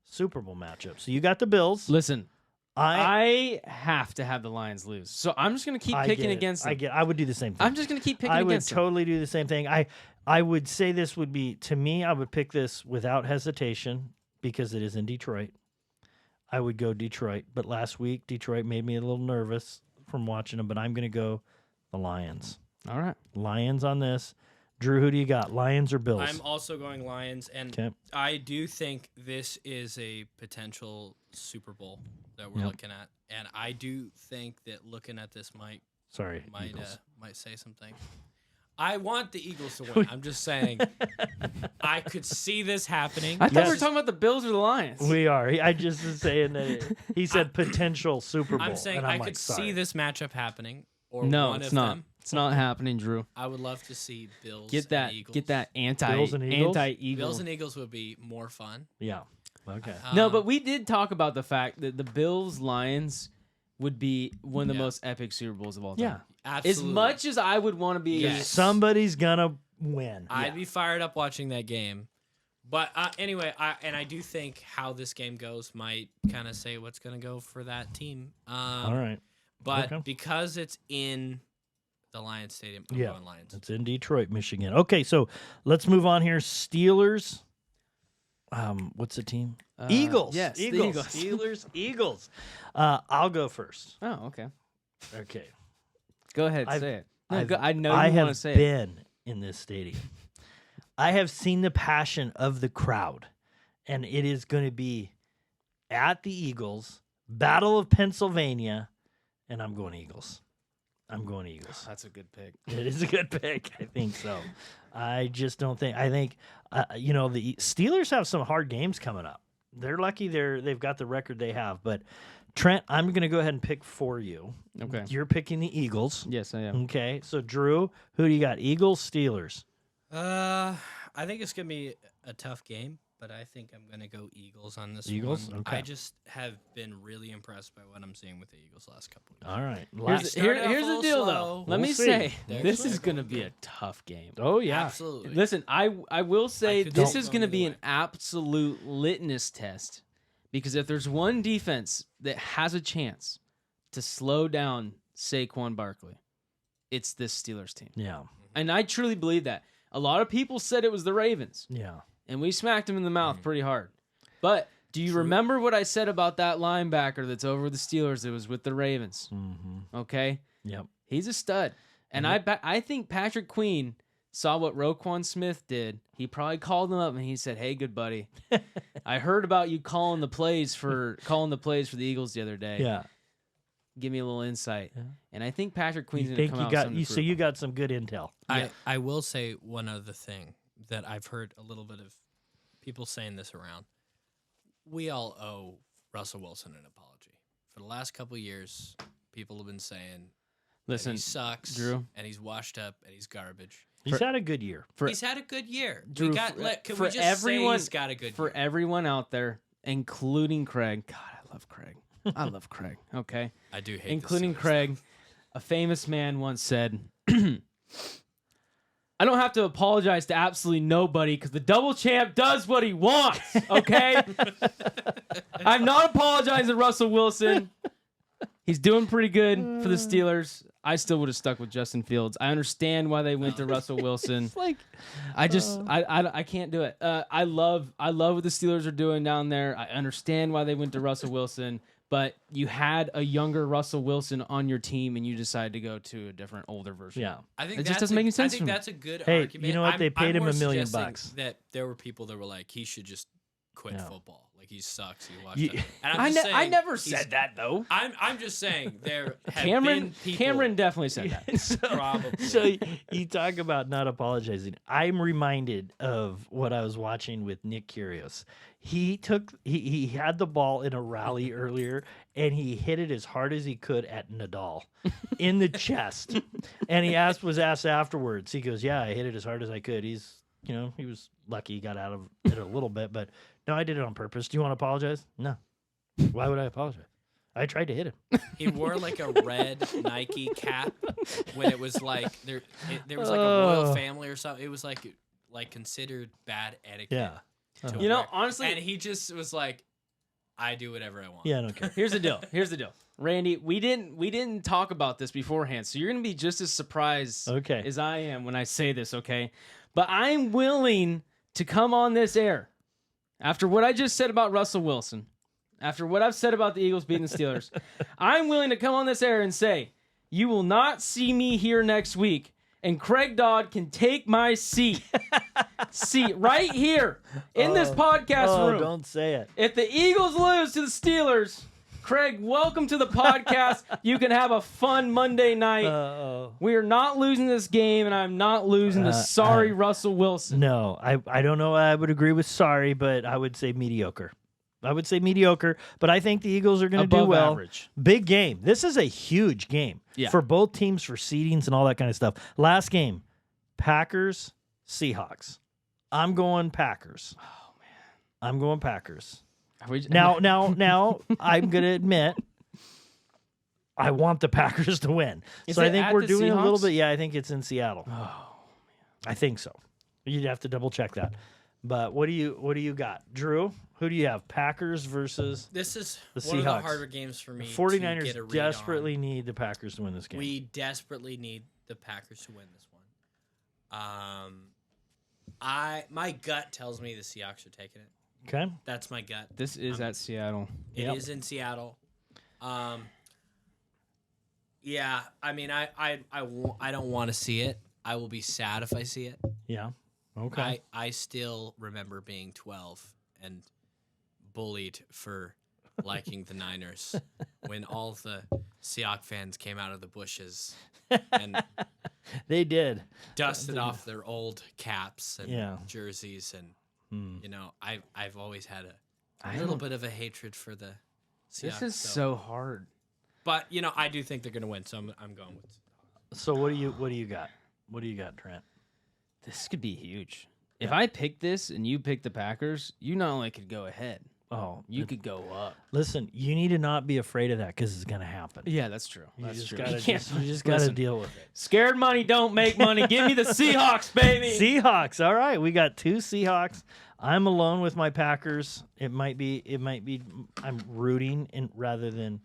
Super Bowl matchup. So you got the Bills. Listen, I have to have the Lions lose. So I'm just going to keep picking against them. I would do the same thing. I'm just going to keep picking against them. I would totally do the same thing. I would say this would be, to me, I would pick this without hesitation because it is in Detroit. I would go Detroit. But last week, Detroit made me a little nervous from watching them, but I'm going to go the Lions. All right. Lions on this. Drew, who do you got? Lions or Bills? I'm also going Lions, and I do think this is a potential Super Bowl that we're looking at, and I do think that looking at this might say something. I want the Eagles to win. I'm just saying, I could see this happening. I thought we were talking about the Bills or the Lions. We are. I just was saying that he said potential Super Bowl. I'm saying and I could see this matchup happening. Or no, one it's of not. Them. It's not happening, Drew. I would love to see Bills get that, and Eagles. Get that Bills and Eagles? anti-Eagle. Bills and Eagles would be more fun. Yeah. Okay. No, but we did talk about the fact that the Bills-Lions would be one of the most epic Super Bowls of all time. Yeah. Absolutely. As much as I would want to be... Somebody's going to win. I'd be fired up watching that game. But anyway, I do think how this game goes might kind of say what's going to go for that team. All right. But because it's in the Lions Stadium, I'm going Lions. It's in Detroit, Michigan. Okay, so let's move on here. Steelers. What's the team? Eagles. Yes, Eagles. the Eagles. Steelers. Eagles. I'll go first. Oh, okay. Okay. Go ahead, say it. No, I know I you want to say it. have been in this stadium. I have seen the passion of the crowd, and it is going to be at the Eagles, Battle of Pennsylvania, and I'm going Eagles. I'm going Eagles. That's a good pick. It is a good pick. I think so. I just don't think. I think, the Steelers have some hard games coming up. They're lucky they've got the record they have. But, Trent, I'm going to go ahead and pick for you. Okay. You're picking the Eagles. Yes, I am. Okay. So, Drew, who do you got? Eagles, Steelers? I think it's going to be a tough game, but I think I'm going to go Eagles on this Eagles? one. Okay. I just have been really impressed by what I'm seeing with the Eagles last couple of years. All right. Here's the deal, though. Let me say, They're this is going to be a tough game. Oh, yeah. Absolutely. Listen, I will say this is going to be either an absolute litmus test because if there's one defense that has a chance to slow down Saquon Barkley, it's this Steelers team. Yeah. And I truly believe that. A lot of people said it was the Ravens. Yeah. And we smacked him in the mouth pretty hard. But do you remember what I said about that linebacker that's over the Steelers that was with the Ravens? Mm-hmm. Okay? Yep. He's a stud. And I think Patrick Queen saw what Roquan Smith did. He probably called him up and he said, "Hey, good buddy. I heard about you calling the plays for the Eagles the other day. Yeah. Give me a little insight." Yeah. And I think Patrick Queen's You going to think come you out got with so you got some good intel. I will say one other thing that I've heard a little bit of people saying this around. We all owe Russell Wilson an apology. For the last couple of years, people have been saying, "Listen, he sucks, Drew, and he's washed up, and he's garbage." He's had a good year. He's had a good year. Drew, Can we just say he's got a good year? For everyone out there, including Craig. God, I love Craig. I love Craig. Okay, I do hate including this Craig. stuff. A famous man once said, "I don't have to apologize to absolutely nobody because the double champ does what he wants." Okay, I'm not apologizing to Russell Wilson. He's doing pretty good for the Steelers. I still would have stuck with Justin Fields. I understand why they went to Russell Wilson. I can't do it. I love what the Steelers are doing down there. I understand why they went to Russell Wilson, but you had a younger Russell Wilson on your team, and you decided to go to a different, older version. Yeah, I think it just doesn't make any sense. I think that's a good hey, argument. you know what? They paid him more $1 million. suggesting that there were people that were like, he should just quit football. Like he sucks. He watched You- it. And I'm just I saying, never said that though. I'm just saying there have been people. Cameron definitely said that. Probably. So you talk about not apologizing. I'm reminded of what I was watching with Nick Kyrgios. He had the ball in a rally earlier and he hit it as hard as he could at Nadal in the chest. And he was asked afterwards. He goes, "Yeah, I hit it as hard as I could." He was lucky he got out of it a little bit, but no, I did it on purpose. Do you want to apologize? No. Why would I apologize? I tried to hit him. He wore like a red Nike cap when it was like there was like a royal family or something. It was like like considered bad etiquette. Yeah. to You know, wear. honestly, and he just was like, I do whatever I want. Yeah, I don't care. Here's the deal. Randy, we didn't talk about this beforehand, so you're gonna be just as surprised Okay. as I am when I say this, okay? But I'm willing to come on this air after what I just said about Russell Wilson, after what I've said about the Eagles beating the Steelers. I'm willing to come on this air and say, you will not see me here next week, and Craig Dodd can take my seat. Right here in this podcast room. Don't say it. If the Eagles lose to the Steelers, Craig, welcome to the podcast. You can have a fun Monday night. We are not losing this game, and I'm not losing to sorry Russell Wilson. No, I don't know. I would agree with sorry, but I would say mediocre. But I think the Eagles are going to do well. Average. Big game. This is a huge game for both teams, for seedings and all that kind of stuff. Last game, Packers, Seahawks. I'm going Packers. Oh man, I'm going Packers. Now, I'm going to admit, I want the Packers to win. So I think we're doing a little bit. Yeah, I think it's in Seattle. Oh man, I think so. You'd have to double check that. But what do you got, Drew? Who do you have? Packers versus This is the one Seahawks. of the harder games for me. The to get a 49ers read desperately on. need the Packers to win this game. We desperately need the Packers to win this one. My gut tells me the Seahawks are taking it. Okay. That's my gut. this is at Seattle. It is in Seattle. Yeah, I mean, I don't want to see it. I will be sad if I see it. Yeah. Okay. I still remember being 12 and bullied for liking the Niners when all the Seahawks fans came out of the bushes and They did. dusted off their old caps and Yeah. jerseys, and you know, I've always had a little bit of a hatred for the Seahawks. This is so hard. but you know, I do think they're going to win, so I'm going with. So what do you got? What do you got, Trent? This could be huge. If I pick this and you pick the Packers, you not only could go ahead, you could go up. Listen, you need to not be afraid of that because it's going to happen. Yeah, that's true. You That's just true. gotta You can't- gotta listen, deal with it. Scared money don't make money. Give me the Seahawks, baby. Seahawks. All right, we got 2 Seahawks. I'm alone with my Packers. It might be. I'm rooting rather than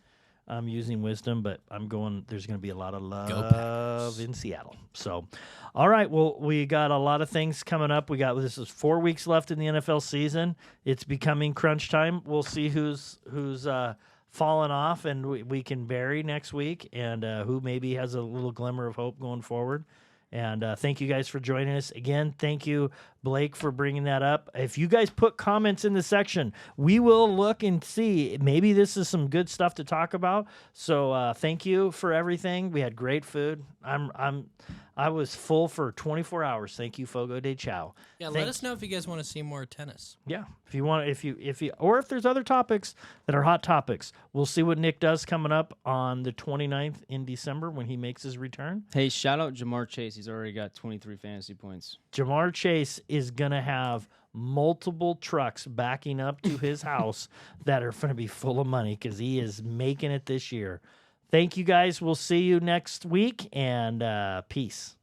using wisdom, but I'm going. There's going to be a lot of love in Seattle. So, all right. Well, we got a lot of things coming up. This is 4 weeks left in the NFL season. It's becoming crunch time. We'll see who's fallen off, and we can bury next week, and who maybe has a little glimmer of hope going forward. And thank you guys for joining us. Again, thank you, Blake, for bringing that up. If you guys put comments in the section, we will look and see. Maybe this is some good stuff to talk about. So thank you for everything. We had great food. I was full for 24 hours. Thank you, Fogo de Chao. Yeah, let us know if you guys want to see more tennis. Yeah, if you want, if you, or if there's other topics that are hot topics, we'll see what Nick does coming up on the 29th in December when he makes his return. Hey, shout out Jamar Chase. He's already got 23 fantasy points. Jamar Chase is gonna have multiple trucks backing up to his house that are gonna be full of money because he is making it this year. Thank you guys. We'll see you next week, and peace.